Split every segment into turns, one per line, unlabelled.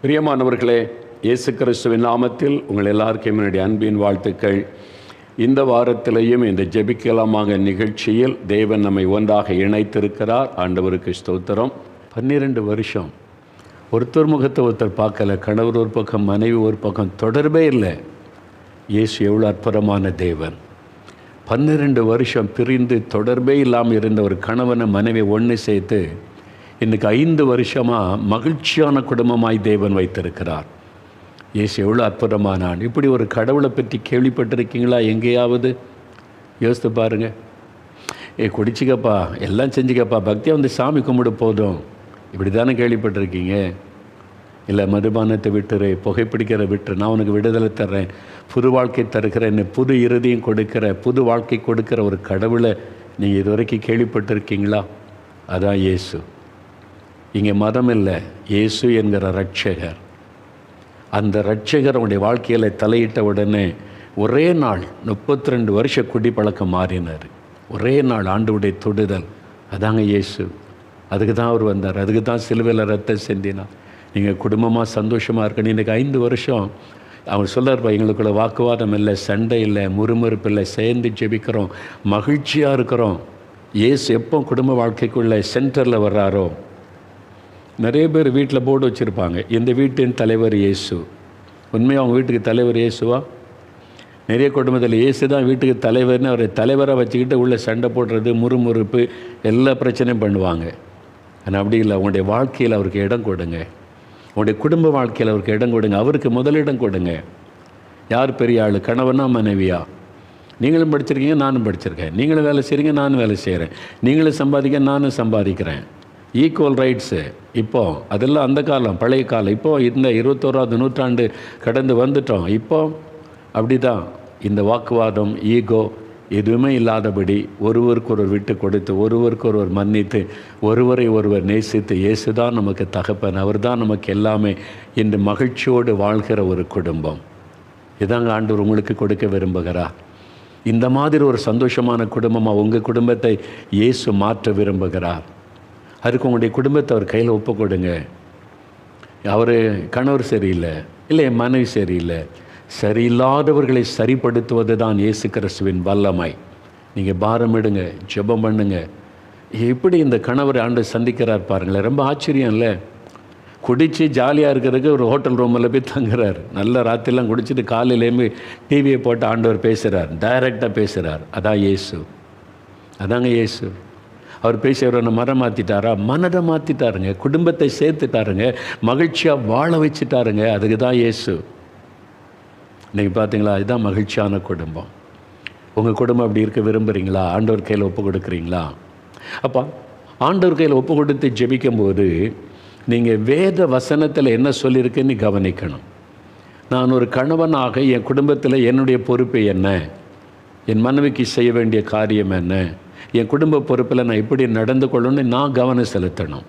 பிரியமானவர்களே, இயேசு கிறிஸ்துவின் நாமத்தில் உங்கள் எல்லாருக்கும் என்னுடைய அன்பின் வாழ்த்துக்கள். இந்த வாரத்திலேயும் இந்த ஜெபிக்கலாமாக நிகழ்ச்சியில் தேவன் நம்மை ஒன்றாக இணைத்திருக்கிறார். ஆண்டவருக்கு ஸ்தோத்திரம். 12 வருஷம் ஒருத்தர் முகத்தை ஒருத்தர் பார்க்கல. கணவர் ஒரு பக்கம், மனைவி ஒரு பக்கம், தொடர்பே இல்லை. இயேசு எவ்வளோ அற்புதமான தேவன். 12 வருஷம் பிரிந்து தொடர்பே இல்லாமல் இருந்த ஒரு கணவனை மனைவி ஒன்று சேர்த்து இன்றைக்கி 5 வருஷமாக மகிழ்ச்சியான குடும்பமாய் தேவன் வைத்திருக்கிறார். இயேசு எவ்வளோ அற்புதமானான். இப்படி ஒரு கடவுளை பற்றி கேள்விப்பட்டிருக்கீங்களா? எங்கேயாவது யோசித்து பாருங்கள். குடிச்சிக்கப்பா, எல்லாம் செஞ்சுக்கப்பா, பக்தியாக வந்து சாமி கும்பிடு போதும், இப்படி தானே கேள்விப்பட்டிருக்கீங்க? இல்லை, மதுபானத்தை விட்டுரு, புகைப்பிடிக்கிற விட்டுரு, நான் உனக்கு விடுதலை தர்றேன், புது வாழ்க்கை தருகிறேன்னு புது இறுதியும் கொடுக்கிற, புது வாழ்க்கை கொடுக்கிற ஒரு கடவுளை நீங்கள் இதுவரைக்கும் கேள்விப்பட்டிருக்கீங்களா? அதான் இயேசு. இங்கே மதம் இல்லை, இயேசு என்கிற இரட்சகர். அந்த இரட்சகர் அவனுடைய வாழ்க்கையில் தலையிட்ட உடனே ஒரே நாள் 32 வருஷ குடிப்பழக்கம் மாறினார். ஒரே நாள் ஆண்டவருடைய தொடுதல். அதாங்க இயேசு. அதுக்கு தான் அவர் வந்தார். அதுக்கு தான் சிலுவையில் ரத்தம் சிந்தினார். நீங்கள் குடும்பமாக சந்தோஷமாக இருக்கணும். இன்றைக்கி 5 வருஷம் அவர் சொல்கிறார்ப்பா, எங்களுக்குள்ள வாக்குவாதம் இல்லை, சண்டை இல்லை, முறுமுறுப்பு இல்லை, சேர்ந்து ஜெபிக்கிறோம், மகிழ்ச்சியாக இருக்கிறோம். இயேசு எப்போ குடும்ப வாழ்க்கைக்குள்ளே சென்டரில் வர்றாரோ, நிறைய பேர் வீட்டில் போர்டு வச்சுருப்பாங்க, இந்த வீட்டின் தலைவர் இயேசு. உண்மையாக அவங்க வீட்டுக்கு தலைவர் இயேசுவா? நிறைய குடும்பத்தில் இயேசு தான் வீட்டுக்கு தலைவர்னு அவரை தலைவராக வச்சுக்கிட்டு உள்ளே சண்டை போடுறது, முறுமுறுப்பு, எல்லா பிரச்சனையும் பண்ணுவாங்க. ஆனால் அப்படி இல்லை. அவங்களுடைய வாழ்க்கையில் அவருக்கு இடம் கொடுங்க. அவங்களுடைய குடும்ப வாழ்க்கையில் அவருக்கு இடம் கொடுங்க. அவருக்கு முதலிடம் கொடுங்க. யார் பெரிய ஆள்? கணவனா மனைவியா? நீங்களும் படிச்சிருக்கீங்க, நானும் படிச்சிருக்கேன். நீங்களும் வேலை செய்கிறீங்க, நானும் வேலை செய்கிறேன். நீங்களும் சம்பாதிக்க, நானும் சம்பாதிக்கிறேன். Equal rights. இப்போது அதெல்லாம் அந்த காலம், பழைய காலம். இப்போது இந்த 21ஆவது நூற்றாண்டு கடந்து வந்துட்டோம். இப்போது அப்படி தான். இந்த வாக்குவாதம், ஈகோ எதுவுமே இல்லாதபடி ஒருவருக்கு ஒருவர் விட்டு கொடுத்து, ஒருவருக்கு ஒருவர் மன்னித்து, ஒருவரை ஒருவர் நேசித்து, இயேசு தான் நமக்கு தகப்பன், அவர் தான் நமக்கு எல்லாமே என்று மகிழ்ச்சியோடு வாழ்கிற ஒரு குடும்பம். இதாங்க ஆண்டவர் உங்களுக்கு கொடுக்க விரும்புகிறார். இந்த மாதிரி ஒரு சந்தோஷமான குடும்பமாக உங்கள் குடும்பத்தை இயேசு மாற்ற விரும்புகிறார். அதுக்கு உங்களுடைய குடும்பத்தை அவர் கையில் ஒப்பு கொடுங்க. அவர் கணவர் சரியில்லை, இல்லை மனைவி சரியில்லை, சரியில்லாதவர்களை சரிப்படுத்துவது தான் இயேசு கிறிஸ்துவின் வல்லமை. நீங்கள் பாரமிடுங்க, ஜெபம் பண்ணுங்க. எப்படி இந்த கணவர் ஆண்டு சந்திக்கிறார் பாருங்களேன். ரொம்ப ஆச்சரியம் இல்லை? குடித்து ஜாலியாக இருக்கிறதுக்கு ஒரு ஹோட்டல் ரூமில் போய் தங்குறார். நல்ல ராத்திரிலாம் குடிச்சிட்டு காலையிலேருந்து டிவியை போட்டு ஆண்டவர் பேசுகிறார், டைரெக்டாக பேசுகிறார். அதான் இயேசு. அதாங்க இயேசு. அவர் பேசி அவரை மரம் மாற்றிட்டாரா? மனதை மாற்றிட்டாருங்க, குடும்பத்தை சேர்த்துட்டாருங்க, மகிழ்ச்சியாக வாழ வச்சுட்டாருங்க. அதுக்கு தான் இயேசு. இன்றைக்கி பார்த்தீங்களா, இதுதான் மகிழ்ச்சியான குடும்பம். உங்கள் குடும்பம் அப்படி இருக்க விரும்புகிறீங்களா? ஆண்டவர் கையில் ஒப்பு கொடுக்குறீங்களா? அப்போ ஆண்டவர் கையில் ஒப்பு கொடுத்து ஜெபிக்கும்போது நீங்கள் வேத வசனத்தில் என்ன சொல்லியிருக்குன்னு கவனிக்கணும். நான் ஒரு கணவனாக என் குடும்பத்தில் என்னுடைய பொறுப்பு என்ன? என் மனைவிக்கு செய்ய வேண்டிய காரியம் என்ன? என் குடும்ப பொறுப்பில் நான் எப்படி நடந்து கொள்ளணும்னு நான் கவனம் செலுத்தணும்.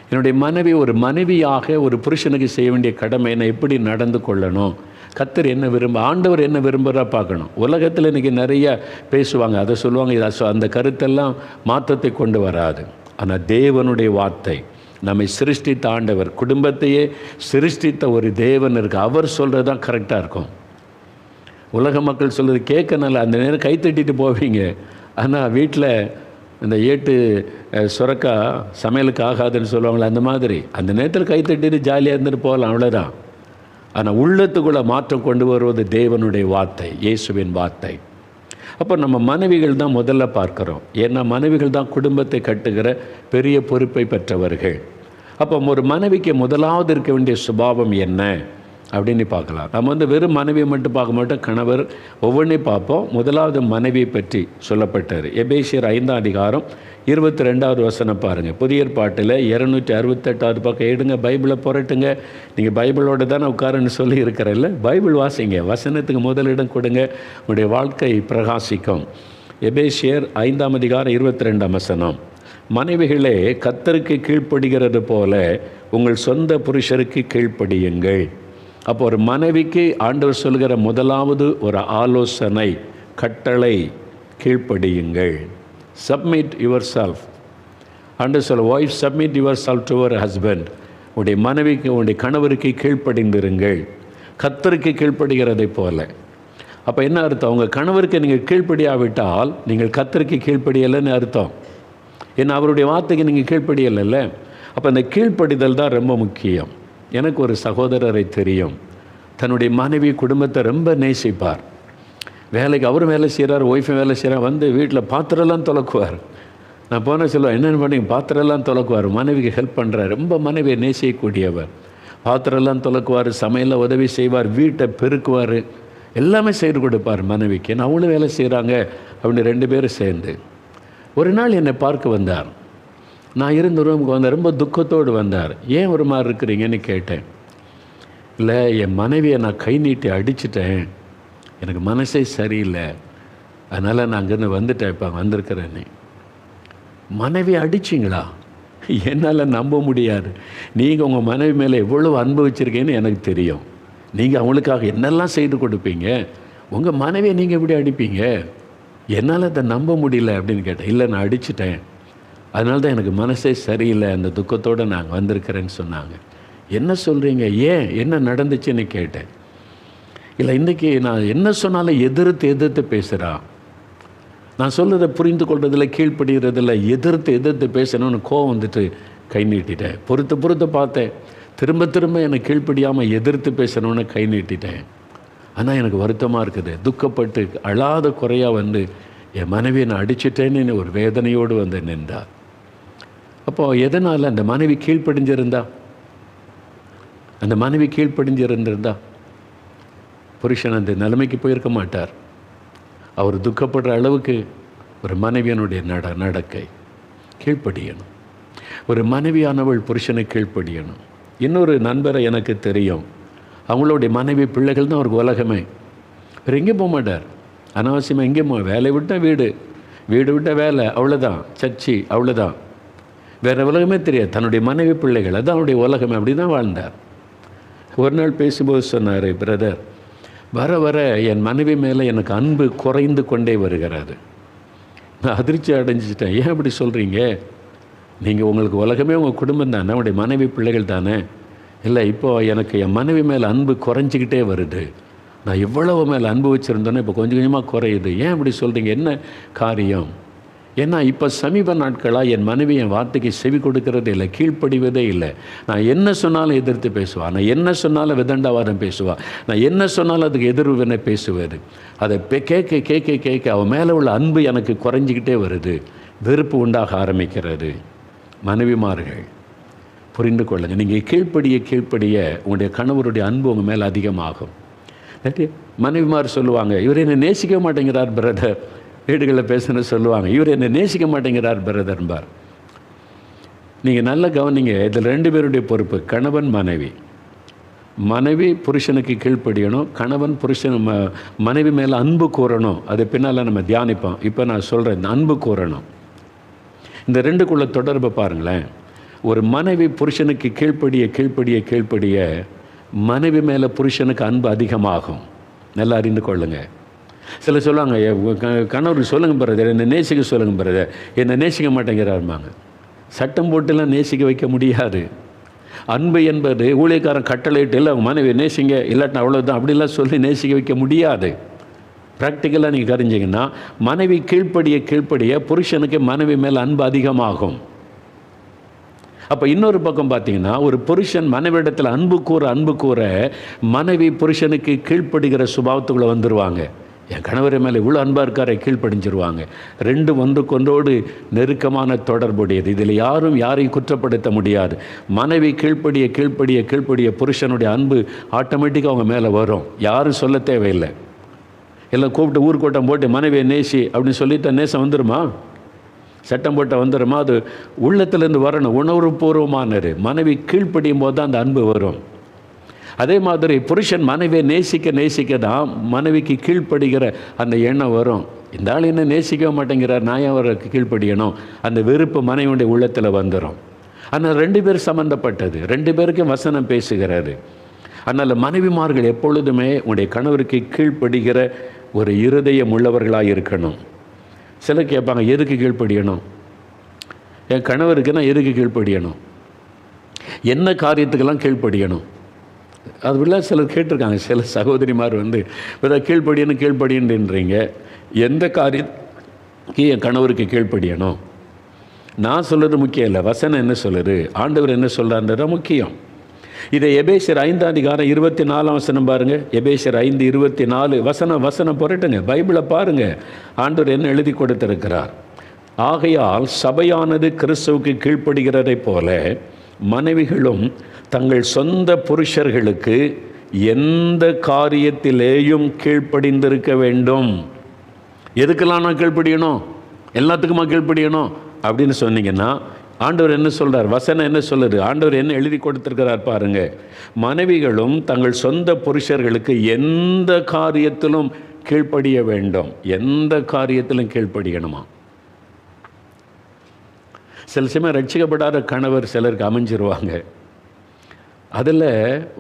என்னுடைய மனைவி ஒரு மனைவியாக ஒரு புருஷனுக்கு செய்ய வேண்டிய கடமை நான் எப்படி நடந்து கொள்ளணும்? கர்த்தர் என்ன ஆண்டவர் என்ன விரும்புகிறா பார்க்கணும். உலகத்தில் இன்றைக்கி நிறைய பேசுவாங்க, அதை சொல்லுவாங்க, இதை அந்த கருத்தெல்லாம் மாற்றத்தை கொண்டு வராது. ஆனால் தேவனுடைய வார்த்தை, நம்மை சிருஷ்டித்த ஆண்டவர், குடும்பத்தையே சிருஷ்டித்த ஒரு தேவன் இருக்குது. அவர் சொல்கிறது தான் கரெக்டாக இருக்கும். உலக மக்கள் சொல்கிறது கேட்கனால அந்த நேரம் கைத்தட்டிட்டு போவீங்க. ஆனால் வீட்டில் இந்த ஏட்டு சுரக்கா சமையலுக்கு ஆகாதுன்னு சொல்லுவாங்களே, அந்த மாதிரி அந்த நேரத்தில் கைத்தட்டிட்டு ஜாலியாக இருந்துட்டு போகலாம், அவ்வளோதான். ஆனால் உள்ளத்துக்குள்ளே மாற்றம் கொண்டு வருவது தேவனுடைய வார்த்தை, இயேசுவின் வார்த்தை. அப்போ நம்ம மனைவிகள் தான் முதல்ல பார்க்குறோம். ஏன்னா மனைவிகள் தான் குடும்பத்தை கட்டுகிற பெரிய பொறுப்பை பெற்றவர்கள். அப்போ ஒரு மனைவிக்கு முதலாவது இருக்க வேண்டிய சுபாவம் என்ன அப்படின்னு பார்க்கலாம். நம்ம வெறும் மனைவியை மட்டும் பார்க்க மாட்டோம், கணவர் ஒவ்வொன்றையும் பார்ப்போம். முதலாவது மனைவியை பற்றி சொல்லப்பட்டார். எபேசியர் 5ஆம் அதிகாரம் 22வது வசனம் பாருங்கள். புதிய ஏற்பாட்டில் 268வது பக்கம் எடுங்க, பைபிளை புரட்டுங்க. நீங்கள் பைபிளோடு தானே உட்காருன்னு சொல்லி இருக்கிறல்ல, பைபிள் வாசிங்க, வசனத்துக்கு முதலிடம் கொடுங்க, உங்களுடைய வாழ்க்கை பிரகாசிக்கும். எபேசியர் 5ஆம் அதிகாரம் 22ஆம் வசனம். மனைவிகளே, கர்த்தருக்கு கீழ்ப்படுகிறது போல உங்கள் சொந்த புருஷருக்கு கீழ்ப்படியுங்கள். அப்போ ஒரு மனைவிக்கு ஆண்டவர் சொல்கிற முதலாவது ஒரு ஆலோசனை, கட்டளை, கீழ்ப்படியுங்கள். Submit your self. ஆண்டவர் சொல்ல, wife submit your self to your husband. உடைய மனைவிக்கு உடைய கணவருக்கு கீழ்ப்படிந்திருங்கள், கர்த்தருக்கு கீழ்ப்படுகிறதை போல. அப்போ என்ன அர்த்தம்? உங்கள் கணவருக்கு நீங்கள் கீழ்ப்படியாவிட்டால் நீங்கள் கர்த்தருக்கு கீழ்ப்படியலைன்னு அர்த்தம். ஏன்னா அவருடைய வார்த்தைக்கு நீங்கள் கீழ்ப்படியலைல்ல. அப்போ அந்த கீழ்ப்படிதல் தான் ரொம்ப முக்கியம். எனக்கு ஒரு சகோதரரை தெரியும், தன்னுடைய மனைவி குடும்பத்தை ரொம்ப நேசிப்பார். வேலைக்கு அவரும் வேலை செய்கிறார், ஒய்ஃபும் வேலை செய்கிறார். வந்து வீட்டில் பாத்திரம்லாம் துலக்குவார். நான் போன சொல்லுவேன், என்னென்னு பண்ணி பாத்திரம்லாம் துலக்குவார், மனைவிக்கு ஹெல்ப் பண்ணுறார். ரொம்ப மனைவியை நேசிக்கக்கூடியவர். பாத்திரம்லாம் துலக்குவார், சமையலில் உதவி செய்வார், வீட்டை பெருக்குவார், எல்லாமே செய்து கொடுப்பார் மனைவிக்கு. ஏன்னா அவங்களும் வேலை செய்கிறாங்க அப்படின்னு 2 பேரும் சேர்ந்து. ஒரு நாள் என்னை பார்க்க வந்தார். நான் இருந்த ரூமுக்கு வந்தார், ரொம்ப துக்கத்தோடு வந்தார். ஏன் ஒரு மாதிரி இருக்கிறீங்கன்னு கேட்டேன். இல்லை, என் மனைவியை நான் கை நீட்டி அடிச்சிட்டேன், எனக்கு மனசே சரியில்லை, அதனால் நான் அங்கேருந்து வந்துட்டேன், இப்போ வந்திருக்கிறேன்னு. மனைவி அடிச்சிங்களா? என்னால் நம்ப முடியாது. நீங்கள் உங்கள் மனைவி மேலே எவ்வளோ அன்பு வச்சுருக்கீங்கன்னு எனக்கு தெரியும். நீங்கள் அவங்களுக்காக என்னெல்லாம் செய்து கொடுப்பீங்க, உங்கள் மனைவியை நீங்கள் எப்படி அடிப்பீங்க? என்னால் அதை நம்ப முடியல அப்படின்னு கேட்டேன். இல்லை, நான் அடிச்சிட்டேன், அதனால தான் எனக்கு மனசே சரியில்லை, அந்த துக்கத்தோடு நாங்கள் வந்திருக்கிறேன்னு சொன்னாங்க. என்ன சொல்கிறீங்க, ஏன் என்ன நடந்துச்சுன்னு கேட்டேன். இல்லை, இன்றைக்கி நான் என்ன சொன்னாலும் எதிர்த்து பேசுகிறான். நான் சொல்கிறத புரிந்து கொள்றதில்ல, கீழ்ப்படுகிறதில்ல, எதிர்த்து பேசணும்னு கோவம் வந்துட்டு கை நீட்டிட்டேன். பொறுத்து பார்த்தேன், திரும்ப எனக்கு கீழ்ப்படியாமல் எதிர்த்து பேசணுன்னு கை நீட்டிட்டேன். ஆனால் எனக்கு வருத்தமாக இருக்குது. துக்கப்பட்டு அழாத குறையாக வந்து என் மனைவியை நான் அடிச்சிட்டேன்னு ஒரு வேதனையோடு வந்து நின்றார். அப்போது எதனால்? அந்த மனைவி கீழ்ப்படிஞ்சிருந்திருந்தா புருஷன் அந்த நிலைமைக்கு போயிருக்க மாட்டார். அவர் துக்கப்படுற அளவுக்கு ஒரு மனைவியனுடைய நடக்கை கீழ்ப்படியணும். ஒரு மனைவியானவள் புருஷனை கீழ்ப்படியணும். இன்னொரு நண்பரை எனக்கு தெரியும், அவங்களுடைய மனைவி பிள்ளைகள் தான் அவருக்கு உலகமே. வேறு எங்கேயும் போக மாட்டார், அனாவசியமாக எங்கேயும் வேலை விட்டால் வீடு விட்டால் வேலை, அவ்வளோதான், சர்ச்சி, அவ்வளோதான், வேறு உலகமே தெரியாது. தன்னுடைய மனைவி பிள்ளைகள் அதான் அவருடைய உலகமே. அப்படி தான் வாழ்ந்தார். ஒரு நாள் பேசும்போது சொன்னார், பிரதர், வர என் மனைவி மேலே எனக்கு அன்பு குறைந்து கொண்டே வருகிறது. நான் அதிர்ச்சி அடைஞ்சிட்டேன். ஏன் அப்படி சொல்கிறீங்க? நீங்கள் உங்களுக்கு உலகமே உங்கள் குடும்பம் தானே, உங்களுடைய மனைவி பிள்ளைகள் தானே. இல்லை, இப்போது எனக்கு என் மனைவி மேலே அன்பு குறைஞ்சிக்கிட்டே வருது. நான் எவ்வளவு மேலே அன்பு வச்சுருந்தேனோ இப்போ கொஞ்சம் கொஞ்சமாக குறையுது. ஏன் அப்படி சொல்கிறீங்க, என்ன காரியம்? ஏன்னா இப்போ சமீப நாட்களாக என் மனைவி என் வார்த்தைக்கு செவி கொடுக்கறதே இல்லை, கீழ்ப்படிவதே இல்லை. நான் என்ன சொன்னாலும் எதிர்த்து பேசுவாள், நான் என்ன சொன்னாலும் விதண்டாவாதம் பேசுவாள், நான் என்ன சொன்னாலும் அதுக்கு எதிர்வினை பேசுவது. அதை கேட்க அவன் மேலே உள்ள அன்பு எனக்கு குறைஞ்சிக்கிட்டே வருது, வெறுப்பு உண்டாக ஆரம்பிக்கிறது. மனைவிமார்கள் புரிந்து கொள்ளுங்கள், நீங்கள் கீழ்ப்படிய உங்களுடைய கணவருடைய அன்பு உங்கள் மேலே அதிகமாகும். மனைவிமார் சொல்லுவாங்க, இவர் என்னை நேசிக்க மாட்டேங்கிறார் பிரதர், வீடுகளில் பேசுன்னு சொல்லுவாங்க, இவர் என்னை நேசிக்க மாட்டேங்கிறார் பிரதர்பார். நீங்கள் நல்லா கவனிங்க, இதில் 2 பேருடைய பொறுப்பு, கணவன் மனைவி புருஷனுக்கு கீழ்ப்படியணும், கணவன் புருஷன் மனைவி மேலே அன்பு கூறணும். அது பின்னால் நம்ம தியானிப்போம். இப்போ நான் சொல்கிறேன், அன்பு கூறணும். இந்த 2க்குள்ள தொடர்பை பாருங்களேன். ஒரு மனைவி புருஷனுக்கு கீழ்ப்படிய மனைவி மேலே புருஷனுக்கு அன்பு அதிகமாகும். நல்லா அறிந்து கொள்ளுங்க. சில சொல்லுவாங்க, கணவருக்கு சொல்லுங்கள் பிரதர், என்னை நேசிக்க சொல்லுங்கள் பிரதர், என்னை நேசிக்க மாட்டேங்கிறாருமாங்க. சட்டம் போட்டுலாம் நேசிக்க வைக்க முடியாது. அன்பு என்பது ஊழியக்காரன் கட்டளையிட்டு இல்லை அவங்க மனைவி நேசிங்க, இல்லாட்டினா அவ்வளோதான், அப்படிலாம் சொல்லி நேசிக்க வைக்க முடியாது. ப்ராக்டிக்கலாக நீங்கள் கரிஞ்சிங்கன்னா மனைவி கீழ்ப்படிய புருஷனுக்கு மனைவி மேலே அன்பு அதிகமாகும். அப்போ இன்னொரு பக்கம் பார்த்தீங்கன்னா, ஒரு புருஷன் மனைவிடத்தில் அன்பு கூற மனைவி புருஷனுக்கு கீழ்ப்படுகிற சுபாவத்துக்குள்ளே வந்துடுவாங்க. என் கணவர் மேலே இவ்வளோ அன்பாக இருக்காரை கீழ்ப்படிஞ்சிருவாங்க. 2 ஒன்றுக்கொன்றோடு நெருக்கமான தொடர்புடையது. இதில் யாரையும் குற்றப்படுத்த முடியாது. மனைவி கீழ்ப்படிய புருஷனுடைய அன்பு ஆட்டோமேட்டிக்காக அவங்க மேலே வரும். யாரும் சொல்ல தேவையில்லை. எல்லாம் கூப்பிட்டு ஊர்கூட்டம் போட்டு மனைவியை நேசி அப்படின்னு சொல்லிட்டு நேசம் வந்துடுமா? சட்டம் போட்டால் வந்துடுமா? அது உள்ளத்துலேருந்து வரணும், உணர்வுபூர்வமானது. மனைவி கீழ்ப்படியும் போது தான் அந்த அன்பு வரும். அதே மாதிரி புருஷன் மனைவியை நேசிக்க தான் மனைவிக்கு கீழ்ப்படுகிற அந்த எண்ணம் வரும். இந்த ஆள் என்ன நேசிக்க மாட்டேங்கிறார், நான் அவருக்கு கீழ்ப்படியணும், அந்த வெறுப்பு மனைவியுடைய உள்ளத்தில் வந்துடும். ஆனால் 2 பேர் சம்மந்தப்பட்டது, 2 பேருக்கும் வசனம் பேசுகிறாரு. அதனால் மனைவிமார்கள் எப்பொழுதுமே உங்களுடைய கணவருக்கு கீழ்ப்படுகிற ஒரு இருதயம் உள்ளவர்களாக இருக்கணும். சிலர் கேட்பாங்க, எதுக்கு கீழ்ப்படியணும்? என் கணவருக்கு நான் எதுக்கு கீழ்ப்படியணும்? என்ன காரியத்துக்கெல்லாம் கீழ்ப்படியணும்? அதுலாம் சிலர் கேட்டிருக்காங்க. சில சகோதரிமார் வந்து இப்போ கீழ்ப்படியன்றீங்க, எந்த காரியத்துக்கு என் கணவருக்கு கீழ்ப்படியணும்? நான் சொல்கிறது முக்கியம் இல்லை, வசனம் என்ன சொல்லுது, ஆண்டவர் என்ன சொல்கிறான்றது முக்கியம். இதை எபேசியர் 5:24 பாருங்கள். எபேசியர் 5:24 வசனம் புரட்டுங்க, பைபிளை பாருங்கள். ஆண்டவர் என்ன எழுதி கொடுத்திருக்கிறார். ஆகையால் சபையானது கிறிஸ்துவுக்கு கீழ்ப்படுகிறதை போல மனைவிகளும் தங்கள் சொந்த புருஷர்களுக்கு எந்த காரியத்திலேயும் கீழ்ப்படிந்திருக்க வேண்டும். எதுக்கெல்லாம் நான் கீழ்ப்படியணும்? எல்லாத்துக்குமா கீழ்ப்படியணும் அப்படின்னு சொன்னீங்கன்னா, ஆண்டவர் என்ன சொல்கிறார், வசனம் என்ன சொல்லுது, ஆண்டவர் என்ன எழுதி கொடுத்துருக்கிறார் பாருங்க. மனைவிகளும் தங்கள் சொந்த புருஷர்களுக்கு எந்த காரியத்திலும் கீழ்ப்படிய வேண்டும். எந்த காரியத்திலும் கீழ்ப்படியணுமா? சில சமயம் ரட்சிக்கப்படாத கணவர் சிலருக்கு அமைஞ்சிருவாங்க. அதில்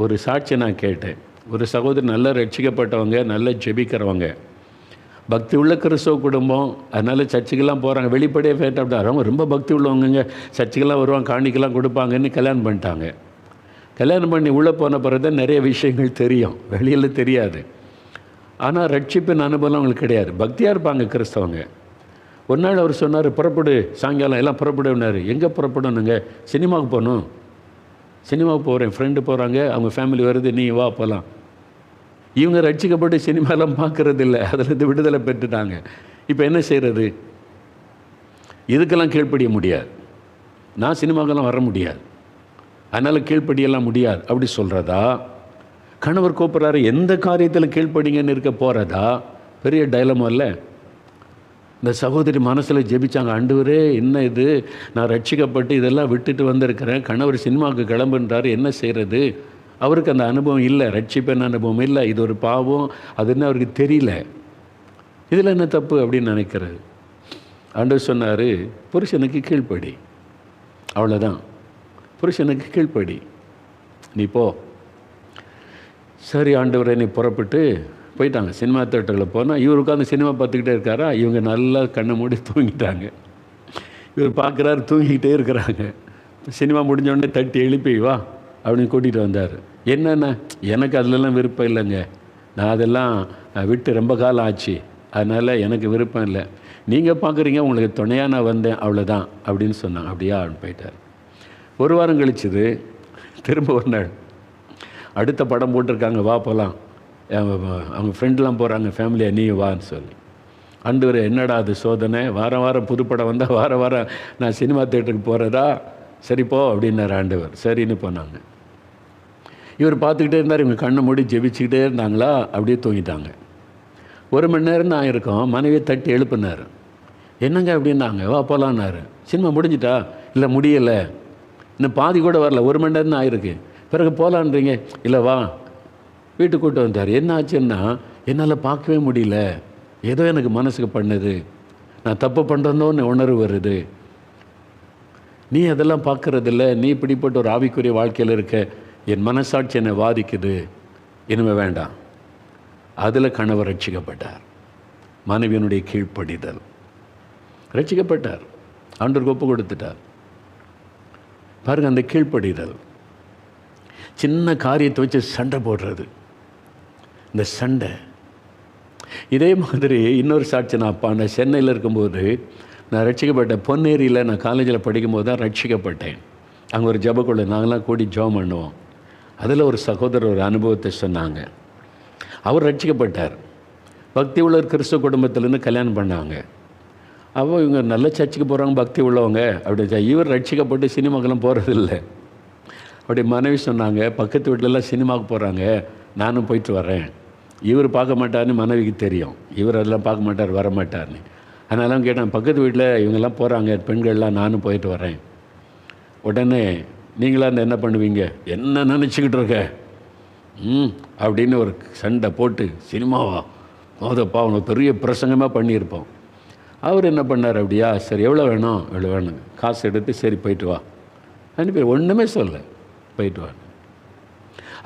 ஒரு சாட்சி நான் கேட்டேன். ஒரு சகோதரி நல்ல ரட்சிக்கப்பட்டவங்க, நல்ல ஜெபிக்கிறவங்க, பக்தி உள்ள கிறிஸ்தவ குடும்பம், அதனால் சர்ச்சுக்கெல்லாம் போகிறாங்க. வெளிப்படையாக ஃபேட் அப்படின்னா அவங்க ரொம்ப பக்தி உள்ளவங்க, சர்ச்சுக்கெல்லாம் வருவாங்க, காணிக்கெல்லாம் கொடுப்பாங்கன்னு கல்யாணம் பண்ணிட்டாங்க. கல்யாணம் பண்ணி உள்ளே போன பிறகு தான் நிறைய விஷயங்கள் தெரியும், வெளியில் தெரியாது. ஆனால் ரட்சிப்பின் அனுபவம் அவங்களுக்கு கிடையாது. பக்தியாக இருப்பாங்க கிறிஸ்தவங்க. ஒரு நாள் அவர் சொன்னார், புறப்படு, சாயங்காலம் எல்லாம் புறப்படுனார். எங்கே புறப்படணுங்க? சினிமாவுக்கு போகணும். சினிமாவுக்கு போகிறேன், ஃப்ரெண்டு போகிறாங்க, அவங்க ஃபேமிலி வருது, நீ வா போகலாம். இவங்க ரட்சிக்கப்பட்டு சினிமாலாம் பார்க்குறது இல்லை, அதில் விடுதலை பெற்றுட்டாங்க. இப்போ என்ன செய்கிறது? இதுக்கெல்லாம் கீழ்ப்படிய முடியாது, நான் சினிமாக்கெல்லாம் வர முடியாது, அதனால் கீழ்ப்படியெல்லாம் முடியாது அப்படி சொல்கிறதா? கணவர் கூப்பிட்றாரு, எந்த காரியத்தில் கீழ்ப்படிங்கன்னு இருக்க போகிறதா? பெரிய டைலமா இல்லை? இந்த சகோதரி மனசில் ஜெபிச்சாங்க, ஆண்டவரே என்ன இது, நான் ரட்சிக்கப்பட்டு இதெல்லாம் விட்டுட்டு வந்திருக்கிறேன், கணவர் சினிமாவுக்கு கிளம்புன்றாரு, என்ன செய்கிறது? அவருக்கு அந்த அனுபவம் இல்லை, ரட்சிப்பின் அனுபவம் இல்லை, இது ஒரு பாவம், அதுன்னு அவருக்கு தெரியல. இதில் என்ன தப்பு அப்படின்னு நினைக்கிறது. ஆண்டவர் சொன்னார், புருஷனுக்கு கீழ்ப்படி, அவ்வளோதான், புருஷனுக்கு கீழ்ப்படி, நீ போ. சரி ஆண்டவரே, நீ புறப்பட்டு போயிட்டாங்க. சினிமா தேட்டரில் போனால் இவர் உட்காந்து சினிமா பார்த்துக்கிட்டே இருக்காரா, இவங்க நல்லா கண்ணை மூடி தூங்கிட்டாங்க. இவர் பார்க்குறாரு, தூங்கிக்கிட்டே இருக்கிறாங்க. சினிமா முடிஞ்சோடனே தட்டி எழுப்பி வா அப்படின்னு கூட்டிகிட்டு வந்தார். என்னென்ன, எனக்கு அதிலெல்லாம் விருப்பம் இல்லைங்க, நான் அதெல்லாம் விட்டு ரொம்ப காலம் ஆச்சு, அதனால் எனக்கு விருப்பம் இல்லை, நீங்கள் பார்க்குறீங்க, உங்களுக்கு துணையாக நான் வந்தேன், அவ்வளோதான் அப்படின்னு சொன்னாங்க. அப்படியா அப்படின்னு போயிட்டார். ஒரு வாரம் கழிச்சுது, திரும்ப ஒரு நாள் அடுத்த படம் போட்டிருக்காங்க, வா போகலாம், அவங்க ஃப்ரெண்ட்லாம் போகிறாங்க ஃபேமிலியாக, நீ வான்னு சொல்லி. ஆண்டவரே என்னடா அது சோதனை, வாரம் வாரம் புதுப்படம் வந்தால் வாரம் வாரம் நான் சினிமா தேட்டருக்கு போகிறதா? சரி போ அப்படின்னார் ஆண்டவர். சரின்னு போனாங்க. இவர் பார்த்துக்கிட்டே இருந்தார், இவங்க கண்ணை மூடி ஜெபிச்சுக்கிட்டே இருந்தாங்களா, அப்படியே தூங்கிட்டாங்க. 1 மணி நேரம் தான் ஆயிருக்கும், மனைவியை தட்டி எழுப்பினார். என்னங்க அப்படின்னாங்க, வா போகலான்னாரு. சினிமா முடிஞ்சிட்டா? இல்லை முடியலை, இன்னும் பாதி கூட வரல, 1 மணி நேரம் தான் ஆயிருக்கு, பிறகு போகலான்றீங்க. இல்லை வா. வீட்டுக்கு கூட்டு வந்தார். என்ன ஆச்சுன்னா, என்னால் பார்க்கவே முடியல, ஏதோ எனக்கு மனசுக்கு பண்ணுது, நான் தப்பு பண்ணுறதோன்னு உணர்வு வருது, நீ அதெல்லாம் பார்க்குறதில்ல, நீ இப்படிப்பட்ட ஒரு ஆவிக்குரிய வாழ்க்கையில் இருக்க, என் மனசாட்சி என்னை வாதிக்குது, இனிமேல் வேண்டாம். அதில் கணவர் ரட்சிக்கப்பட்டார். மனைவியினுடைய கீழ்ப்படிதல், ரட்சிக்கப்பட்டார், ஆண்டவருக்கு ஒப்பு கொடுத்துட்டார். பாருங்கள், அந்த கீழ்ப்படிதல். சின்ன காரியத்தை வச்சு சண்டை போடுறது, இந்த சண்டை. இதே மாதிரி இன்னொரு சாட்சி, நான் சென்னையில் இருக்கும்போது நான் ரட்சிக்கப்பட்டேன். பொன்னேரியில் நான் காலேஜில் படிக்கும்போது தான் ரட்சிக்கப்பட்டேன். அங்கே ஒரு ஜபக்குழு, நாங்களாம் கூடி ஜெபம் பண்ணுவோம். அதில் ஒரு சகோதரர் ஒரு அனுபவத்தை சொன்னாங்க. அவர் ரட்சிக்கப்பட்டார். பக்தி உள்ள கிறிஸ்துவ குடும்பத்திலேருந்து கல்யாணம் பண்ணாங்க. அப்போ இவங்க நல்ல சர்ச்சுக்கு போகிறாங்க, பக்தி உள்ளவங்க அப்படி. இவர் ரட்சிக்கப்பட்டு சினிமாக்கெல்லாம் போகிறதில்லை. அப்படி மனைவி சொன்னாங்க, பக்கத்து வீட்டிலலாம் சினிமாவுக்கு போகிறாங்க, நானும் போயிட்டு வரேன். இவர் பார்க்க மாட்டார்னு மனைவிக்கு தெரியும், இவர் அதெல்லாம் பார்க்க மாட்டார், வர மாட்டார்னு. அதனால கேட்டேன், பக்கத்து வீட்டில் இவங்கெல்லாம் போகிறாங்க பெண்கள்லாம், நானும் போயிட்டு வரேன். உடனே நீங்களாம் அந்த என்ன பண்ணுவீங்க, என்ன நினச்சிக்கிட்டு இருக்க அப்படின்னு ஒரு சண்டை போட்டு, சினிமாவா போதப்பா உனக்கு பெரிய பிரசங்கமாக பண்ணியிருப்போம். அவர் என்ன பண்ணார், அப்படியா சரி எவ்வளோ வேணும், எவ்வளோ வேணும், காசு எடுத்து சரி போயிட்டு வா அனுப்பி, ஒன்றுமே சொல்ல, போயிட்டு வா.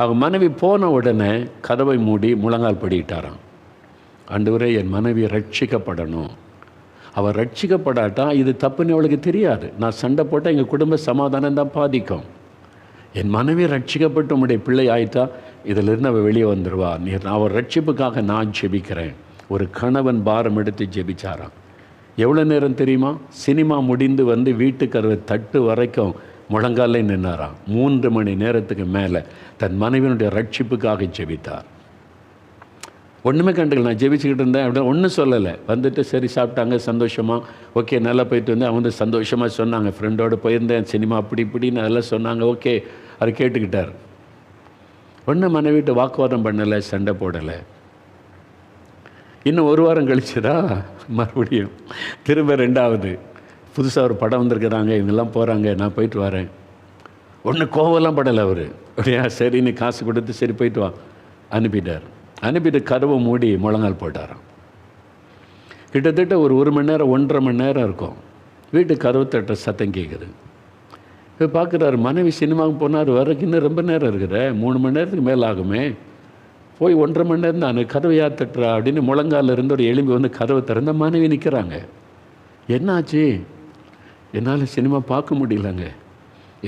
அவங்க மனைவி போன உடனே கதவை மூடி முழங்கால் படிக்கிட்டாராம். ஆண்டவரே, என் மனைவி ரட்சிக்கப்படணும். அவள் ரட்சிக்கப்படாட்டா இது தப்புன்னு அவளுக்கு தெரியாது. நான் சண்டை போட்டால் எங்கள் குடும்ப சமாதானம் தான் பாதிக்கும். என் மனைவி ரட்சிக்கப்பட்டு உம்முடைய பிள்ளை ஆயிட்டா இதிலிருந்து அவள் வெளியே வந்துடுவா. அவர் ரட்சிப்புக்காக நான் ஜெபிக்கிறேன். ஒரு கணவன் பாரம் எடுத்து ஜெபிச்சாராம். எவ்வளோ நேரம் தெரியுமா? சினிமா முடிந்து வந்து வீட்டுக்கு தட்டு வரைக்கும் முழங்காலே நின்னாராம். 3 மணி நேரத்துக்கு மேலே தன் மனைவியினுடைய ரட்சிப்புக்காக ஜெபித்தார். ஒன்றுமே கண்டுக்கல. நான் ஜெபிச்சுக்கிட்டு இருந்தேன் அப்படின்னு ஒன்றும் சொல்லலை. வந்துட்டு சரி சாப்பிட்டாங்க, சந்தோஷமாக ஓகே நல்லா போயிட்டு வந்தேன். அவங்க வந்து சந்தோஷமாக சொன்னாங்க, ஃப்ரெண்டோடு போயிருந்தேன், சினிமா அப்படி இப்படின்னு அதெல்லாம் சொன்னாங்க. ஓகே, அதை கேட்டுக்கிட்டார். ஒன்றும் மனைவிட்டு வாக்குவாதம் பண்ணலை, சண்டை போடலை. இன்னும் 1 வாரம் கழிச்சுதா மறுபடியும் திரும்ப 2வது புதுசாக ஒரு படம் வந்திருக்கிறாங்க, இவங்கெல்லாம் போகிறாங்க, நான் போயிட்டு வரேன். ஒன்றும் கோவம்லாம் படலை அவர். அப்படியா, சரி நீ காசு கொடுத்து சரி போயிட்டு வா அனுப்பிட்டார். அனுப்பிட்டு கதவை மூடி முழங்கால் போட்டாராம். கிட்டத்தட்ட ஒரு 1 மணி நேரம் 1.5 மணி நேரம் இருக்கும். வீட்டுக்கு கதவு தட்டுற சத்தம் கேட்குது. இப்போ பார்க்குறாரு, மனைவி சினிமாவுக்கு போனார், வர்றதுக்கு இன்னும் ரொம்ப நேரம் இருக்குது, 3 மணி நேரத்துக்கு மேலே ஆகுமே, போய் 1.5 மணி நேரம் தான், கதவை யார் தட்டுறா அப்படின்னு முழங்காலில் இருந்து ஒரு எலும்பி வந்து கதவை திறந்த மனைவி நிற்கிறாங்க. என்னாச்சு? என்னால் சினிமா பார்க்க முடியலங்க,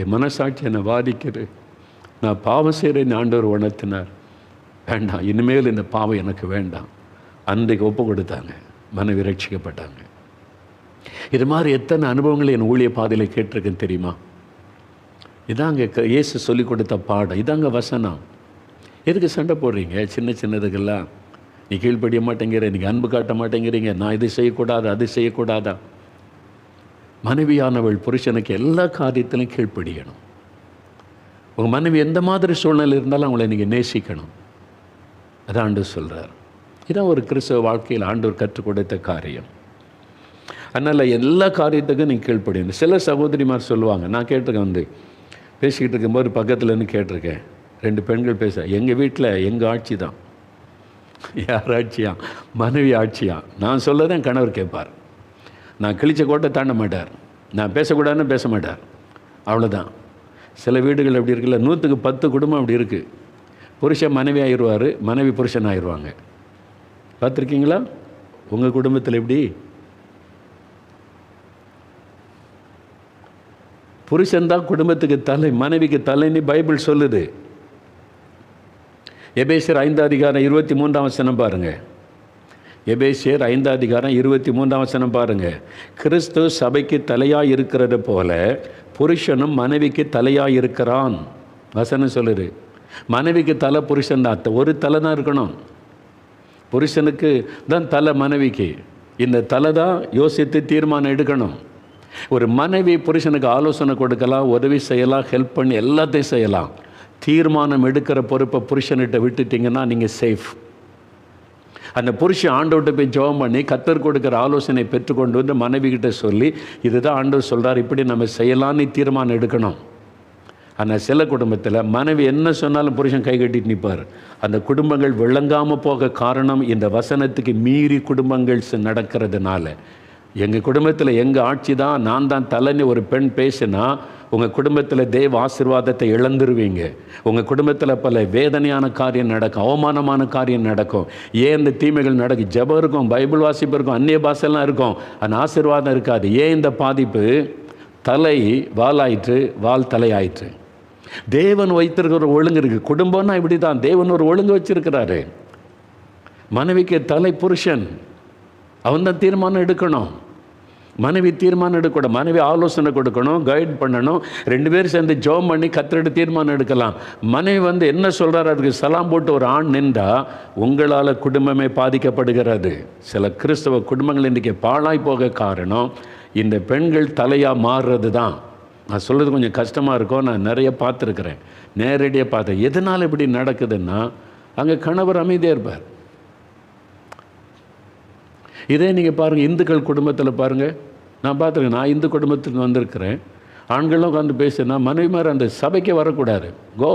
என் மனசாட்சி என்னை பாதிக்குது, நான் பாவம் செய்கிறேன்னு ஆண்டவர் உணர்த்தினார். வேண்டாம், இனிமேல் இந்த பாவம் எனக்கு வேண்டாம். அன்றைக்கு ஒப்பு கொடுத்தாங்க, மனைவி ரட்சிக்கப்பட்டாங்க. இது மாதிரி எத்தனை அனுபவங்கள் என் ஊழிய பாதையில் கேட்டிருக்கேன்னு தெரியுமா? இதாங்க இயேசு சொல்லிக் கொடுத்த பாடம், இதாங்க வசனம். எதுக்கு சண்டை போடுறீங்க சின்ன சின்னதுக்கெல்லாம்? நீ கீழ்ப்படிய மாட்டேங்கிற, நீங்கள் அன்பு காட்ட மாட்டேங்கிறீங்க, நான் இது செய்யக்கூடாது அது செய்யக்கூடாதா? மனைவியானவள் புருஷனுக்கு எல்லா காரியத்திலும் கீழ்ப்படியணும். உங்கள் மனைவி எந்த மாதிரி சூழ்நிலை இருந்தாலும் அவங்கள நீங்கள் நேசிக்கணும். அதான் ஆண்டவர் சொல்கிறார். இதான் ஒரு கிறிஸ்தவ வாழ்க்கையில் ஆண்டவர் கற்றுக் கொடுத்த காரியம். அதனால் எல்லா காரியத்துக்கும் நீங்கள் கீழ்ப்படியணும். சில சகோதரிமார் சொல்லுவாங்க, நான் கேட்டிருக்கேன், வந்து பேசிக்கிட்டு இருக்கும்போது பக்கத்துலேருந்து கேட்டிருக்கேன், 2 பெண்கள் பேச, எங்கள் வீட்டில் எங்கள் ஆட்சி தான். யார் ஆட்சியா? மனைவி ஆட்சியா? நான் சொல்லதான் கணவர் கேட்பார். நான் கிழிச்ச கோட்டை தாண்ட மாட்டார், நான் பேசக்கூடாதுன்னு பேச மாட்டார், அவ்வளோதான். சில வீடுகள் எப்படி இருக்குல்ல, 100க்கு 10 குடும்பம் அப்படி இருக்குது. புருஷன் மனைவி ஆயிடுவார், மனைவி புருஷன் ஆயிடுவாங்க. பார்த்துருக்கீங்களா உங்கள் குடும்பத்தில்? எப்படி புருஷன்தான் குடும்பத்துக்கு தலை, மனைவிக்கு தலைன்னு பைபிள் சொல்லுது. எபேசியர் 5:23 பாருங்கள். எபேசியர் 5:23 பாருங்கள். கிறிஸ்து சபைக்கு தலையாக இருக்கிறது போல புருஷனும் மனைவிக்கு தலையாக இருக்கிறான். வசனம் சொல்லுது. மனைவிக்கு தலை புருஷன் தான், ஒரு தலை தான் இருக்கணும். புருஷனுக்கு தான் தலை, மனைவிக்கு இந்த தலை தான் யோசித்து தீர்மானம் எடுக்கணும். ஒரு மனைவி புருஷனுக்கு ஆலோசனை கொடுக்கலாம், உதவி செய்யலாம், ஹெல்ப் பண்ணி எல்லாத்தையும் செய்யலாம். தீர்மானம் எடுக்கிற பொறுப்பை புருஷன்கிட்ட விட்டுட்டிங்கன்னா நீங்கள் சேஃப். அந்த புருஷன் ஆண்டவர்கிட்ட போய் ஜெபம் பண்ணி கர்த்தர் கொடுக்குற ஆலோசனை பெற்றுக்கொண்டு வந்து மனைவிக்கிட்ட சொல்லி, இதுதான் ஆண்டவர் சொல்கிறார், இப்படி நம்ம செய்யலான்னு தீர்மானம் எடுக்கணும். ஆனால் சில குடும்பத்தில் மனைவி என்ன சொன்னாலும் புருஷன் கை கட்டிட்டு நிற்பார். அந்த குடும்பங்கள் விளங்காமல் போக காரணம் இந்த வசனத்துக்கு மீறி குடும்பங்கள் நடக்கிறதுனால. எங்கள் குடும்பத்தில் எங்கள் ஆட்சி தான், நான் தான் தலைன்னு ஒரு பெண் பேசினா உங்கள் குடும்பத்தில் தேவ ஆசீர்வாதத்தை இழந்துருவீங்க. உங்கள் குடும்பத்தில் பல வேதனையான காரியம் நடக்கும், அவமானமான காரியம் நடக்கும். ஏன் இந்த தீமைகள் நடக்கும்? ஜெபம் இருக்கும், பைபிள் வாசிப்பு இருக்கும், அந்நிய பாஷைலாம் இருக்கும், அந்த ஆசீர்வாதம் இருக்காது. ஏன் இந்த பாதிப்பு? தலை வாலாயிற்று, வால் தலையாயிற்று. தேவன் வைத்திருக்கிற ஒழுங்கு இருக்குது. குடும்பம்னா இப்படி தான், தேவன் ஒரு ஒழுங்கு வச்சிருக்கிறாரு. மனைவிக்கு தலை புருஷன், அவன் தான் தீர்மானம் எடுக்கணும். மனைவி தீர்மானம் எடுக்கக்கூடாது. மனைவி ஆலோசனை கொடுக்கணும், கைட் பண்ணணும். 2 பேரும் சேர்ந்து ஜெபம் பண்ணி கர்த்தரோட தீர்மானம் எடுக்கலாம். மனைவி வந்து என்ன சொல்கிறாரு அதுக்கு சலாம் போட்டு ஒரு ஆண் நின்றா உங்களால் குடும்பமே பாதிக்கப்படுகிறது. சில கிறிஸ்தவ குடும்பங்கள் இன்றைக்கி பாழாய் போக காரணம் இந்த பெண்கள் தலையாக மாறுறது தான். நான் சொல்கிறது கொஞ்சம் கஷ்டமாக இருக்கும், நான் நிறைய பார்த்துருக்குறேன், நேரடியாக பார்த்தேன். எதனால் இப்படி நடக்குதுன்னா அங்கே கணவர் அமைதியாக இருப்பார். இதே நீங்கள் பாருங்கள், இந்துக்கள் குடும்பத்தில் பாருங்கள், நான் பார்த்துருக்கேன். நான் இந்து குடும்பத்துக்கு வந்திருக்கிறேன். ஆண்களும் உட்காந்து பேசுனா மனைவி மாதிரி அந்த சபைக்கே வரக்கூடாது, கோ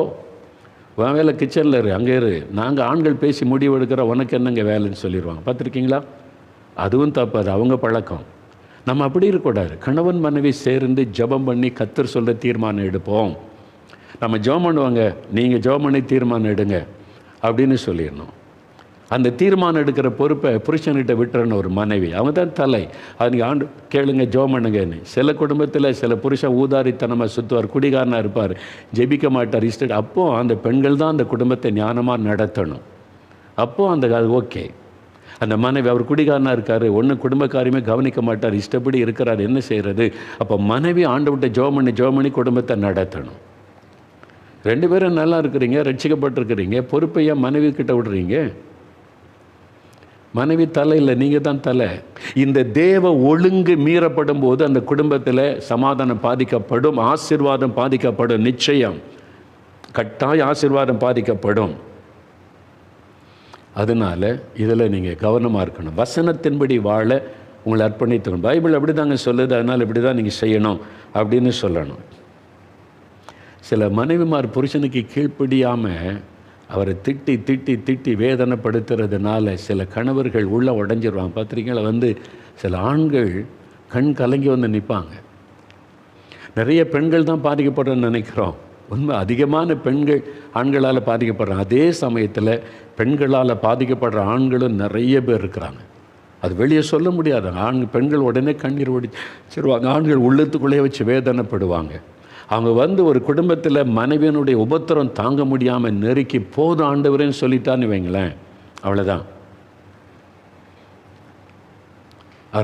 உன் வேலை கிச்சனில் இரு, அங்கே இரு, நாங்கள் ஆண்கள் பேசி முடிவு எடுக்கிற, உனக்கு என்னங்க வேலைன்னு சொல்லிடுவாங்க. பார்த்துருக்கீங்களா? அதுவும் தப்பு, அது அவங்க பழக்கம். நம்ம அப்படி இருக்கக்கூடாது. கணவன் மனைவி சேர்ந்து ஜெபம் பண்ணி கர்த்தர் சொல்ல தீர்மானம் எடுப்போம். நம்ம ஜெபம் பண்ணுவாங்க, நீங்கள் ஜெபம் பண்ணி தீர்மானம் எடுங்க அப்படின்னு சொல்லிடணும். அந்த தீர்மானம் எடுக்கிற பொறுப்பை புருஷன்கிட்ட விட்டுறன்னு ஒரு மனைவி, அவங்க தான் தலை. அது நீங்கள் ஆண்டு கேளுங்க, ஜெபம் பண்ணுங்கன்னு. சில குடும்பத்தில் சில புருஷன் ஊதாரித்தனமாக சுற்றுவார், குடிகாரனாக இருப்பார், ஜெபிக்க மாட்டார், அப்போது அந்த பெண்கள் தான் அந்த குடும்பத்தை ஞானமாக நடத்தணும். அப்போது அது ஓகே. அந்த மனைவி, அவர் குடிகாரனாக இருக்கார், ஒன்றும் குடும்பக்காரையுமே கவனிக்க மாட்டார், இஷ்டப்படி இருக்கிறார், என்ன செய்கிறது? அப்போ மனைவி ஆண்டவர்கிட்ட ஜெபம் பண்ணி குடும்பத்தை நடத்தணும். 2 பேரும் நல்லா இருக்கிறீங்க, ரட்சிக்கப்பட்டிருக்கிறீங்க, பொறுப்பையா மனைவி கிட்ட விடுறீங்க? மனைவி தலை இல்லை, நீங்கள் தான் தலை. இந்த தேவ ஒழுங்கு மீறப்படும் போது அந்த குடும்பத்தில் சமாதானம் பாதிக்கப்படும், ஆசீர்வாதம் பாதிக்கப்படும். நிச்சயம், கட்டாய ஆசீர்வாதம் பாதிக்கப்படும். அதனால் இதில் நீங்கள் கவனமாக இருக்கணும். வசனத்தின்படி வாழ உங்களை அர்ப்பணித்துக்கணும். பைபிள் அப்படி தாங்க சொல்லுது, அதனால் இப்படி தான் நீங்கள் செய்யணும் அப்படின்னு சொல்லணும். சில மனைவிமார் புருஷனுக்கு கீழ்ப்படியாமல் அவரை திட்டி திட்டி திட்டி வேதனைப்படுத்துறதுனால சில கணவர்கள் உள்ள உடஞ்சிருவாங்க. பார்த்துருக்கீங்களா? சில ஆண்கள் கண் கலங்கி நிற்பாங்க. நிறைய பெண்கள் தான் பாதிக்கப்படுறோன்னு நினைக்கிறோம். உண்மை, அதிகமான பெண்கள் ஆண்களால் பாதிக்கப்படுறாங்க. அதே சமயத்தில் பெண்களால் பாதிக்கப்படுற ஆண்களும் நிறைய பேர் இருக்கிறாங்க. அது வெளியே சொல்ல முடியாது. பெண்கள் உடனே கண்ணீர் ஒடிச்சிருவாங்க. ஆண்கள் உள்ளத்துக்குள்ளேயே வச்சு வேதனைப்படுவாங்க. அவங்க ஒரு குடும்பத்தில் மனைவியனுடைய உபத்திரம் தாங்க முடியாமல் நெருக்கி போதும் ஆண்டவரேன்னு சொல்லிட்டான்னு வைங்களேன், அவ்வளோதான்.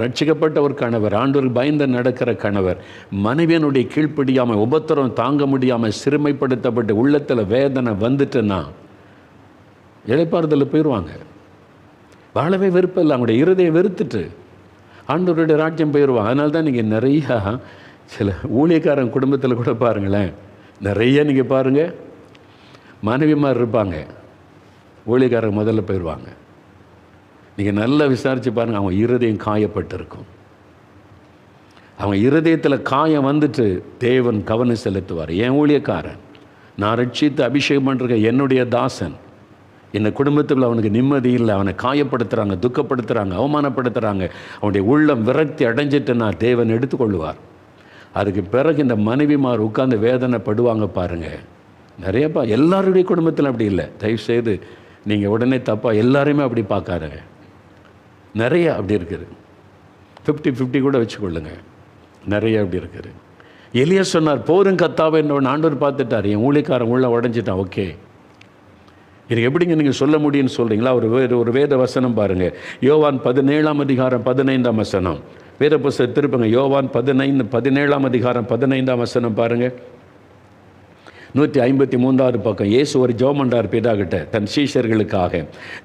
ரட்சிக்கப்பட்ட ஒரு கணவர், ஆண்டவருக்கு பயந்து நடக்கிற கணவர், மனைவியனுடைய கீழ்ப்படியாமல் உபத்திரம் தாங்க முடியாமல் சிறுமைப்படுத்தப்பட்டு உள்ளத்தில் வேதனை வந்துட்டுன்னா இளைப்பாறுதலில் போயிடுவாங்க. வாழவே வெறுப்பில்லை, அவங்களுடைய இருதயம் வெறுத்துட்டு ஆண்டவருடைய ராஜ்யம் போயிடுவாங்க. அதனால தான் நீங்கள் நிறையா சில ஊழியக்காரன் குடும்பத்தில் கூட பாருங்களேன், நிறைய நீங்கள் பாருங்கள், மனைவிமார் இருப்பாங்க, ஊழியக்காரங்க முதல்ல போயிடுவாங்க. நீங்கள் நல்லா விசாரித்து பாருங்கள், அவங்க இருதயம் காயப்பட்டிருக்கும். அவங்க இருதயத்தில் காயம் வந்துட்டு தேவன் கவனம் செலுத்துவார். என் ஊழியக்காரன், நான் ரட்சித்து அபிஷேகம் பண்ணுற என்னுடைய தாசன், இந்த குடும்பத்தில் அவனுக்கு நிம்மதி இல்லை, அவனை காயப்படுத்துகிறாங்க, துக்கப்படுத்துகிறாங்க, அவமானப்படுத்துகிறாங்க, அவனுடைய உள்ளம் விரக்தி அடைஞ்சிட்டுன்னா தேவன் எடுத்துக்கொள்ளுவார். அதுக்கு பிறகு இந்த மனைவிமார் உட்கார்ந்து வேதனைப்படுவாங்க பாருங்கள். நிறையப்பா எல்லாருடைய குடும்பத்தில் அப்படி இல்லை, தயவுசெய்து நீங்கள் உடனே தப்பாக எல்லாரையுமே அப்படி பார்க்காருங்க. நிறைய அப்படி இருக்குது, 50-50 கூட வச்சுக்கொள்ளுங்க. நிறைய அப்படி இருக்குது. எலியா சொன்னார், போரும் கத்தாவை என்னோட ஆண்டவர் பார்த்துட்டார், என் ஊழியக்காரன் உள்ள உடஞ்சிட்டான். ஓகே, இது எப்படிங்க நீங்கள் சொல்ல முடியும்னு சொல்கிறீங்களா? ஒரு வேத வசனம் பாருங்கள், யோவான் 17:15 வேத புஸ்தகம் திருப்புங்க. யோவான் 17:15 பாருங்கள். 153வது பக்கம். இயேசு ஒரு ஜெபம் பண்றார் பிதாகிட்ட தன் சீஷர்களுக்காக.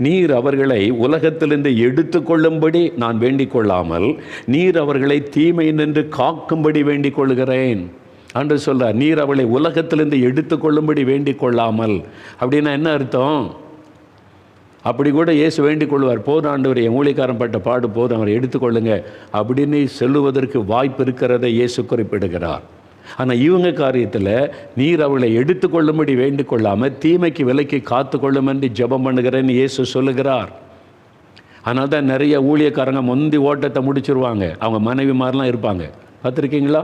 நீர் அவர்களை உலகத்திலிருந்து எடுத்துக்கொள்ளும்படி நான் வேண்டிக் கொள்ளாமல் நீர் அவர்களை தீமை நின்று காக்கும்படி வேண்டிக் கொள்கிறேன் என்று சொல்றார். நீர் அவளை உலகத்திலிருந்து எடுத்துக்கொள்ளும்படி வேண்டிக் கொள்ளாமல் அப்படின்னா என்ன அர்த்தம்? அப்படி கூட இயேசு வேண்டிக் கொள்வார், போதும் ஆண்டவர், என் ஊழியக்காரன் பட்ட பாடு போதும், அவரை எடுத்துக்கொள்ளுங்க அப்படின்னு சொல்லுவதற்கு வாய்ப்பு இருக்கிறதை இயேசு குறிப்பிடுகிறார். ஆனால் இவங்க காரியத்தில் நீர் அவளை எடுத்துக்கொள்ளும்படி வேண்டிக் கொள்ளாமல் தீமைக்கு விலைக்கு காத்து கொள்ளும் என்று ஜெபம் பண்ணுகிறேன்னு இயேசு சொல்லுகிறார். அதனால தான் நிறைய ஊழியக்காரங்க முந்தி ஓட்டத்தை முடிச்சிருவாங்க, அவங்க மனைவி மாதிரிலாம் இருப்பாங்க. பார்த்துருக்கீங்களா?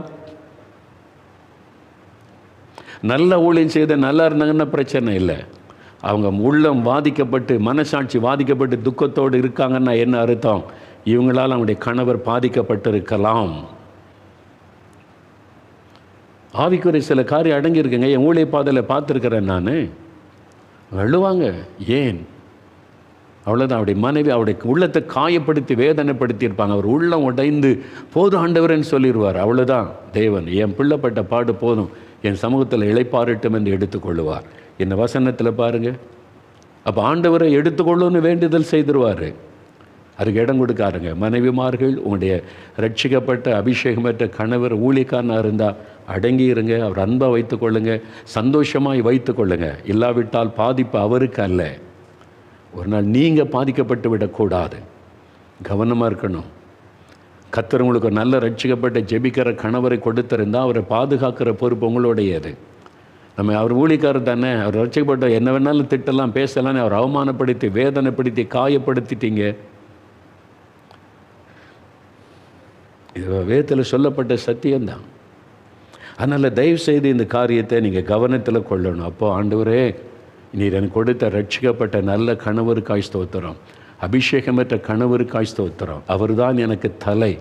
நல்ல ஊழியம் செய்த நல்லா இருந்தாங்கன்னா பிரச்சனை இல்லை. அவங்க உள்ளம் பாதிக்கப்பட்டு மனசாட்சி பாதிக்கப்பட்டு துக்கத்தோடு இருக்காங்கன்னா என்ன அர்த்தம்? இவங்களால் அவங்களுடைய கணவர் பாதிக்கப்பட்டிருக்கலாம். ஆவிக்குறை சில காரியம் அடங்கியிருக்குங்க. என் ஊழிய பாதையில் பார்த்துருக்கிறேன் நான். அழுவாங்க. ஏன்? அவ்வளோதான். அவருடைய மனைவி அவருடைய உள்ளத்தை காயப்படுத்தி வேதனைப்படுத்தி இருப்பாங்க. அவர் உள்ளம் உடைந்து போதும் ஆண்டவரேன்னு சொல்லிடுவார். அவ்வளோதான். தேவன் என் பிள்ளைப்பட்ட பாடு போதும், என் சமூகத்தில் இளைப்பாறட்டும் என்று எடுத்துக்கொள்ளுவார். இந்த வசனத்தில் பாருங்கள். அப்போ ஆண்டவரை எடுத்துக்கொள்ளுன்னு வேண்டுதல் செய்திருவார். அதுக்கு இடம் கொடுக்காருங்க. மனைவிமார்கள், உங்களுடைய ரட்சிக்கப்பட்ட அபிஷேகம் பெற்ற கணவர் ஊழியக்காரனாக இருந்தால் அடங்கி இருங்க. அவர் அன்பை வைத்துக்கொள்ளுங்க, சந்தோஷமாய் வைத்துக்கொள்ளுங்க. இல்லாவிட்டால் பாதிப்பு அவருக்கு அல்ல. ஒரு நாள் நீங்கள் பாதிக்கப்பட்டு விடக்கூடாது. கவனமாக இருக்கணும். கர்த்தர் உங்களுக்கு ஒரு நல்ல ரட்சிக்கப்பட்ட ஜெபிக்கிற கணவரை கொடுத்திருந்தால் அவரை பாதுகாக்கிற பொறுப்பு உங்களுடையது. நம்ம அவர் ஊழியக்காரர் தானே, அவர் ரட்சிக்கப்பட்ட என்ன வேணாலும் திட்டலாம் பேசலான்னு அவர் அவமானப்படுத்தி வேதனைப்படுத்தி காயப்படுத்திட்டீங்க. இது வேதத்தில் சொல்லப்பட்ட சத்தியம்தான். அதனால் தயவுசெய்து இந்த காரியத்தை நீங்கள் கவனத்தில் கொள்ளணும். அப்போ ஆண்டவரே, நீர் எனக்கு கொடுத்த ரட்சிக்கப்பட்ட நல்ல கணவருக்காய் ஸ்தோத்திரம். அபிஷேகம் பெற்ற கணவருக்காய் ஸ்தோத்திரம். அவர்தான் எனக்கு தலை.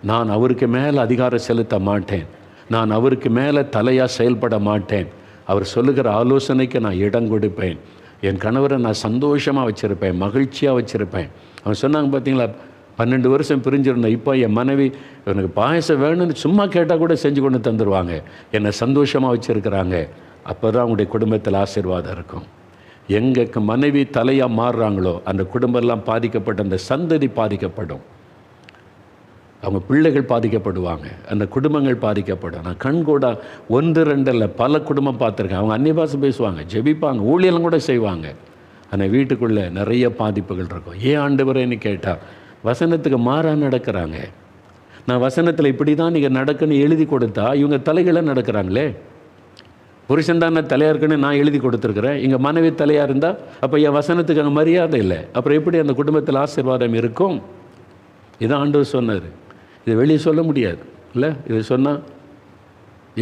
நான் அவருக்கு மேலே அதிகாரம் செலுத்த மாட்டேன். நான் அவருக்கு மேலே தலையாக செயல்பட மாட்டேன். அவர் சொல்லுகிற ஆலோசனைக்கு நான் இடம் கொடுப்பேன். என் கணவரை நான் சந்தோஷமாக வச்சுருப்பேன், மகிழ்ச்சியாக வச்சுருப்பேன். அவங்க சொன்னாங்க பார்த்தீங்களா, 12 வருஷம் பிரிஞ்சிருந்தேன், இப்போ என் மனைவி எனக்கு பாயசம் வேணும்னு சும்மா கேட்டால் கூட செஞ்சு கொண்டு தந்துடுவாங்க. என்னை சந்தோஷமாக வச்சுருக்கிறாங்க. அப்போ தான் அவங்களுடைய குடும்பத்தில் ஆசீர்வாதம் இருக்கும். எங்கள் மனைவி தலையாக மாறுறாங்களோ அந்த குடும்பம்லாம் பாதிக்கப்பட்ட அந்த சந்ததி பாதிக்கப்படும். அவங்க பிள்ளைகள் பாதிக்கப்படுவாங்க, அந்த குடும்பங்கள் பாதிக்கப்படும். நான் கண்கூட 1 2 இல்லை பல குடும்பம் பார்த்துருக்கேன். அவங்க அந்நிய பாஷை பேசுவாங்க, ஜெபிப்பாங்க, ஊழியெல்லாம் கூட செய்வாங்க. ஆனால் வீட்டுக்குள்ளே நிறைய பாதிப்புகள் இருக்கும். ஏன் ஆண்டவரேன்னு கேட்டால் வசனத்துக்கு மாறாக நடக்கிறாங்க. நான் வசனத்தில் இப்படி தான் நீங்கள் நடக்குன்னு எழுதி கொடுத்தா இவங்க தலைகளை நடக்கிறாங்களே. புருஷன் தான் தலையாக இருக்குன்னு நான் எழுதி கொடுத்துருக்குறேன், எங்கள் மனைவி தலையாக இருந்தால் அப்போ என் வசனத்துக்கு அங்கே மரியாதை இல்லை. அப்புறம் எப்படி அந்த குடும்பத்தில் ஆசீர்வாதம் இருக்கும்? இதான் ஆண்டவர் சொன்னார். இதை வெளியே சொல்ல முடியாது இல்லை. இதை சொன்னால்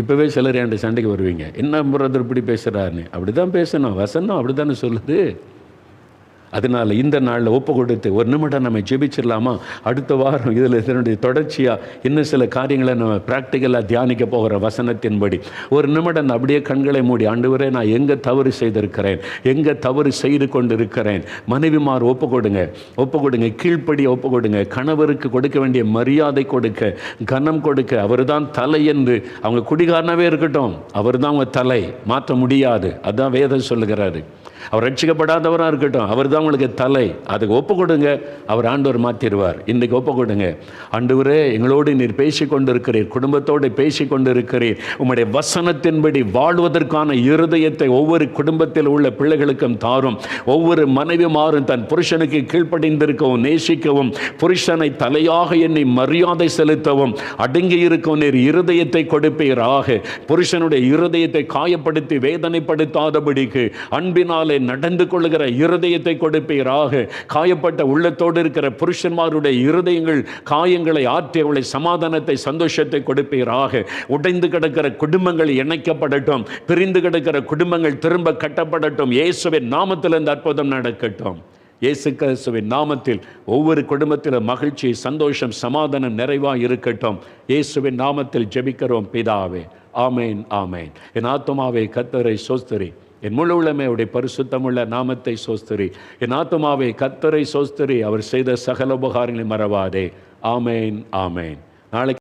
இப்போவே சிலர் என்கிட்ட சண்டைக்கு வருவீங்க, என்ன பிரதர் இப்படி பேசுகிறாருன்னு. அப்படி தான் பேசணும், வசனம் அப்படி தானே சொல்லுது. அதனால் இந்த நாளில் ஒப்பு கொடுத்து ஒரு நிமிடம் நம்ம ஜெபிச்சிடலாமா? அடுத்த வாரம் இதில் இதனுடைய தொடர்ச்சியாக இன்னும் சில காரியங்களை நம்ம ப்ராக்டிக்கலாக தியானிக்க போகிற வசனத்தின்படி ஒரு நிமிடம் அப்படியே கண்களை மூடி, ஆண்டவரே நான் எங்கே தவறு செய்திருக்கிறேன், எங்கே தவறு செய்து கொண்டு இருக்கிறேன். மனைவிமார் ஒப்பு கொடுங்க, கீழ்ப்படி ஒப்பு கொடுங்க, கணவருக்கு கொடுக்க வேண்டிய மரியாதை கொடுக்க, கனம் கொடுக்க. அவர் தான் தலை என்று. அவங்க குடிகாரனாகவே இருக்கட்டும், அவர் தான் அவங்க தலை, மாற்ற முடியாது. அதுதான் வேதம் சொல்லுகிறாரு. அவர் ரட்சிக்கப்படாதவராக இருக்கட்டும், அவர் தான் உங்களுக்கு தலை. அதுக்கு ஒப்பு கொடுங்க, அவர் ஆண்டவர் மாற்றிடுவார். இன்றைக்கு ஒப்பு கொடுங்க. ஆண்டவரே எங்களோடு நீர் பேசி கொண்டிருக்கிறீர், குடும்பத்தோடு பேசி கொண்டிருக்கிறீர். உம்முடைய வசனத்தின்படி வாழ்வதற்கான இருதயத்தை ஒவ்வொரு குடும்பத்தில் உள்ள பிள்ளைகளுக்கும் தாரும். ஒவ்வொரு மனைவிமாரும் தன் புருஷனுக்கு கீழ்ப்படிந்திருக்கவும், நேசிக்கவும், புருஷனை தலையாக எண்ணி மரியாதை செலுத்தவும், அடங்கி இருக்கும் நீர் இருதயத்தை கொடுப்பீராக. புருஷனுடைய இருதயத்தை காயப்படுத்தி வேதனைப்படுத்தாதபடிக்கு அன்பினாலே நடந்து கொள்ளுகிற இருதயத்தை கொடுப்பீராக. காயப்பட்ட உள்ளத்தோடு இருக்கிற புருஷன்மாருடைய இருதயங்கள் காயங்களை ஆற்றி அவளை சமாதானத்தை, சந்தோஷத்தை கொடுப்பீராக. உடைந்து கிடக்கிற குடும்பங்கள் இணைக்கப்படட்டும், பிரிந்து கிடக்கிற குடும்பங்கள் திரும்ப கட்டப்படட்டும். இயேசுவின் நாமத்தில் இந்த அற்புதம் நடக்கட்டும். இயேசு கிறிஸ்துவின் நாமத்தில் ஒவ்வொரு குடும்பத்திலும் மகிழ்ச்சி, சந்தோஷம், சமாதானம் நிறைவாக இருக்கட்டும். இயேசுவின் நாமத்தில் ஜெபிக்கிறோம் பிதாவே. ஆமேன், ஆமேன். என் ஆத்துமாவே கர்த்தரை சோஸ்திரி, என் முழு உள்ளமே அவருடைய பரிசுத்தமுள்ள நாமத்தை சோஸ்திரி. என் ஆத்துமாவே கர்த்தரை சோஸ்திரி, அவர் செய்த சகல உபகாரங்களை மறவாதே. ஆமேன், ஆமேன். நாளைக்கு